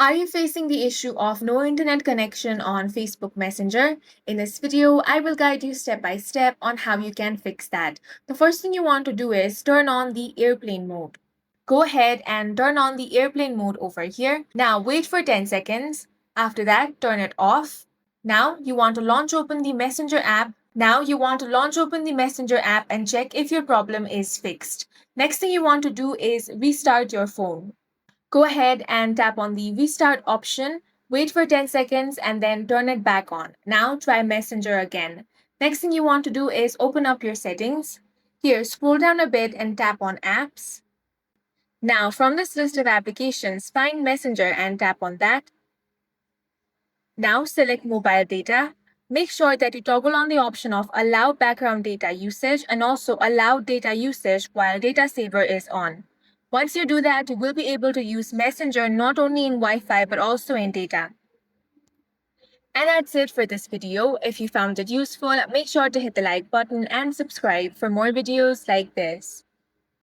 Are you facing the issue of no internet connection on Facebook Messenger? In this video, I will guide you step by step on how you can fix that. The first thing you want to do is turn on the airplane mode. Go ahead and turn on the airplane mode over here. Now wait for 10 seconds. After that, turn it off. Now you want to launch open the Messenger app. And check if your problem is fixed. Next thing you want to do is restart your phone. Go ahead and tap on the restart option, wait for 10 seconds, and then turn it back on. Now try Messenger again. Next thing you want to do is open up your settings. Here, scroll down a bit and tap on Apps. Now, from this list of applications, find Messenger and tap on that. Now select Mobile Data. Make sure that you toggle on the option of Allow background data usage and also Allow data usage while data saver is on. Once you do that, you will be able to use Messenger not only in Wi-Fi but also in data. And that's it for this video. If you found it useful, make sure to hit the like button and subscribe for more videos like this.